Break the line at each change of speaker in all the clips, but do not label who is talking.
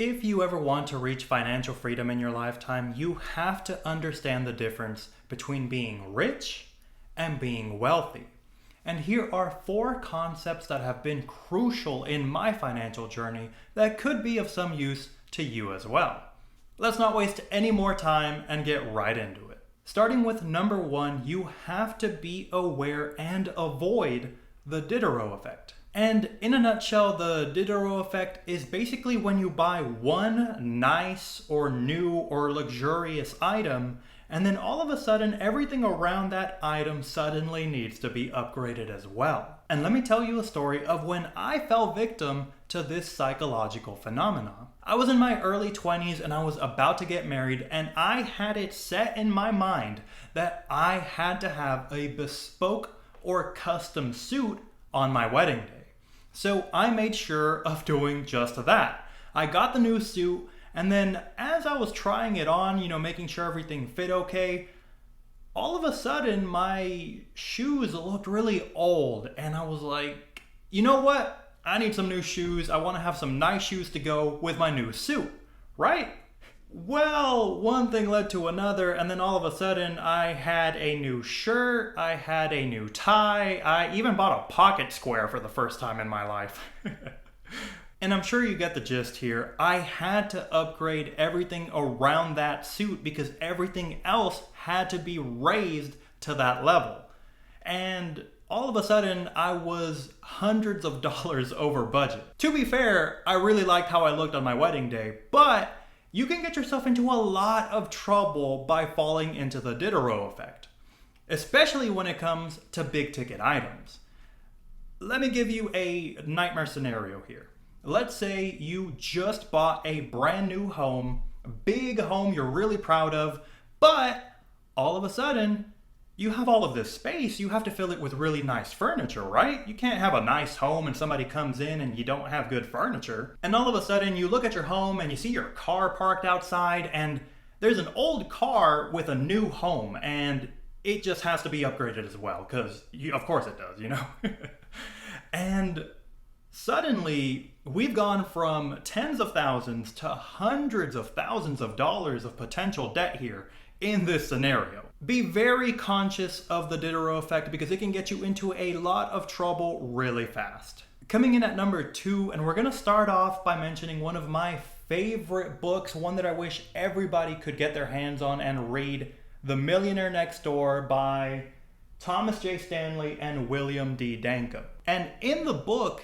If you ever want to reach financial freedom in your lifetime, you have to understand the difference between being rich and being wealthy. And here are 4 concepts that have been crucial in my financial journey that could be of some use to you as well. Let's not waste any more time and get right into it. Starting with number 1, you have to be aware and avoid the Diderot effect. And in a nutshell, the Diderot effect is basically when you buy one nice or new or luxurious item, and then all of a sudden everything around that item suddenly needs to be upgraded as well. And let me tell you a story of when I fell victim to this psychological phenomenon. I was in my early 20s and I was about to get married, and I had it set in my mind that I had to have a bespoke or custom suit on my wedding day. So I made sure of doing just that. I got the new suit, and then as I was trying it on, making sure everything fit okay, all of a sudden my shoes looked really old, and I was like, you know what? I need some new shoes. I want to have some nice shoes to go with my new suit, right? Well, one thing led to another, and then all of a sudden I had a new shirt, I had a new tie, I even bought a pocket square for the first time in my life. And I'm sure you get the gist here. I had to upgrade everything around that suit because everything else had to be raised to that level. And all of a sudden, I was hundreds of dollars over budget. To be fair, I really liked how I looked on my wedding day, but you can get yourself into a lot of trouble by falling into the Diderot effect, especially when it comes to big ticket items. Let me give you a nightmare scenario here. Let's say you just bought a brand new home, a big home you're really proud of, but all of a sudden, you have all of this space, you have to fill it with really nice furniture, right? You can't have a nice home and somebody comes in and you don't have good furniture. And all of a sudden you look at your home and you see your car parked outside, and there's an old car with a new home, and it just has to be upgraded as well, because of course it does, And suddenly we've gone from tens of thousands to hundreds of thousands of dollars of potential debt here in this scenario. Be very conscious of the Diderot effect because it can get you into a lot of trouble really fast. Coming in at number 2, and we're going to start off by mentioning one of my favorite books, one that I wish everybody could get their hands on and read, The Millionaire Next Door by Thomas J. Stanley and William D. Danko. And in the book,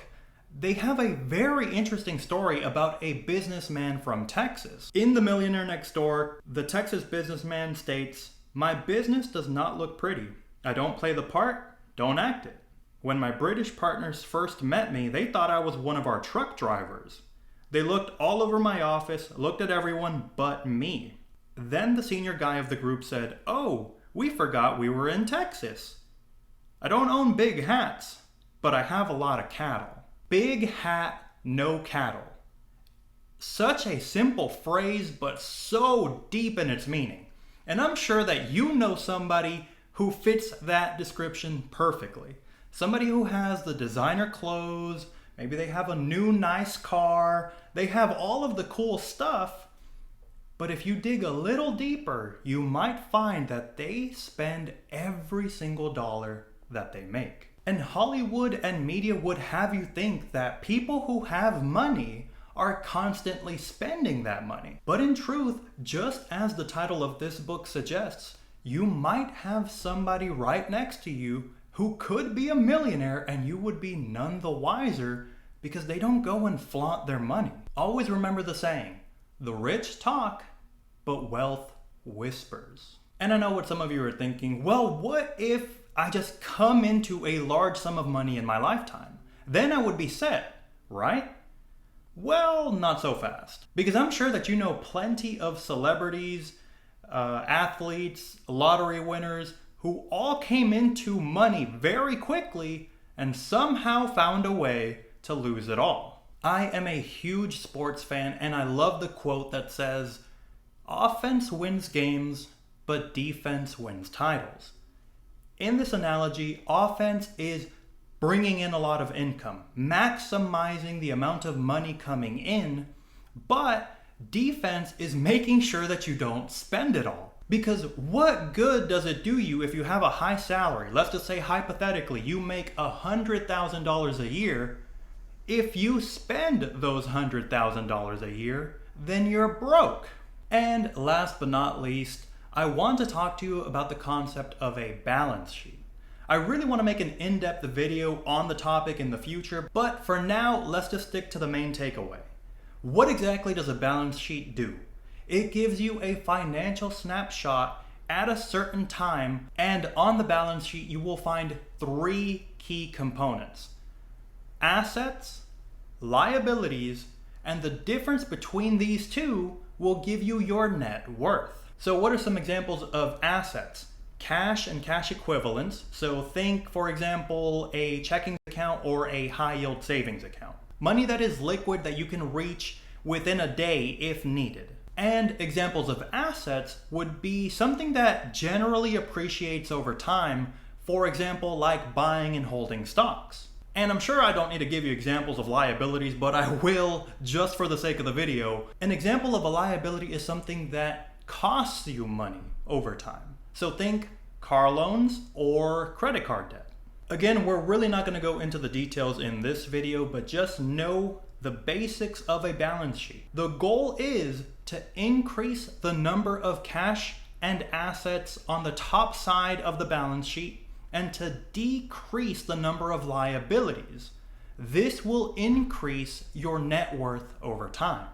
they have a very interesting story about a businessman from Texas. In The Millionaire Next Door, the Texas businessman states, "My business does not look pretty. I don't play the part, don't act it. When my British partners first met me, they thought I was one of our truck drivers. They looked all over my office, looked at everyone but me. Then the senior guy of the group said, 'Oh, we forgot we were in Texas. I don't own big hats, but I have a lot of cattle.'" Big hat, no cattle. Such a simple phrase, but so deep in its meaning. And I'm sure that you know somebody who fits that description perfectly. Somebody who has the designer clothes, maybe they have a new nice car, they have all of the cool stuff, but if you dig a little deeper, you might find that they spend every single dollar that they make. And Hollywood and media would have you think that people who have money are constantly spending that money. But in truth, just as the title of this book suggests, you might have somebody right next to you who could be a millionaire and you would be none the wiser because they don't go and flaunt their money. Always remember the saying, the rich talk, but wealth whispers. And I know what some of you are thinking, well, what if I just come into a large sum of money in my lifetime? Then I would be set, right? Well, not so fast. Because I'm sure that you know plenty of celebrities, athletes, lottery winners, who all came into money very quickly and somehow found a way to lose it all. I am a huge sports fan, and I love the quote that says, "Offense wins games, but defense wins titles." In this analogy, offense is bringing in a lot of income, maximizing the amount of money coming in, But defense is making sure that you don't spend it all. Because what good does it do you if you have a high salary? Let's just say hypothetically you make $100,000 a year. If you spend those $100,000 a year, then you're broke. And last but not least, I want to talk to you about the concept of a balance sheet. I really want to make an in-depth video on the topic in the future, but for now, let's just stick to the main takeaway. What exactly does a balance sheet do? It gives you a financial snapshot at a certain time, and on the balance sheet, you will find 3 key components: assets, liabilities, and the difference between these two will give you your net worth. So what are some examples of assets? Cash and cash equivalents. So think, for example, a checking account or a high yield savings account. Money that is liquid that you can reach within a day if needed. And examples of assets would be something that generally appreciates over time, for example, like buying and holding stocks. And I'm sure I don't need to give you examples of liabilities, but I will just for the sake of the video. An example of a liability is something that costs you money over time. So think car loans or credit card debt. Again, we're really not going to go into the details in this video, but just know the basics of a balance sheet. The goal is to increase the number of cash and assets on the top side of the balance sheet and to decrease the number of liabilities. This will increase your net worth over time.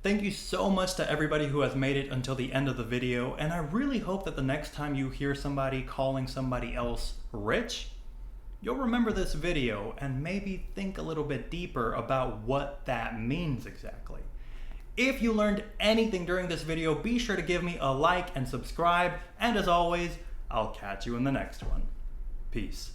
Thank you so much to everybody who has made it until the end of the video, and I really hope that the next time you hear somebody calling somebody else rich, you'll remember this video and maybe think a little bit deeper about what that means exactly. If you learned anything during this video, be sure to give me a like and subscribe, and as always, I'll catch you in the next one. Peace.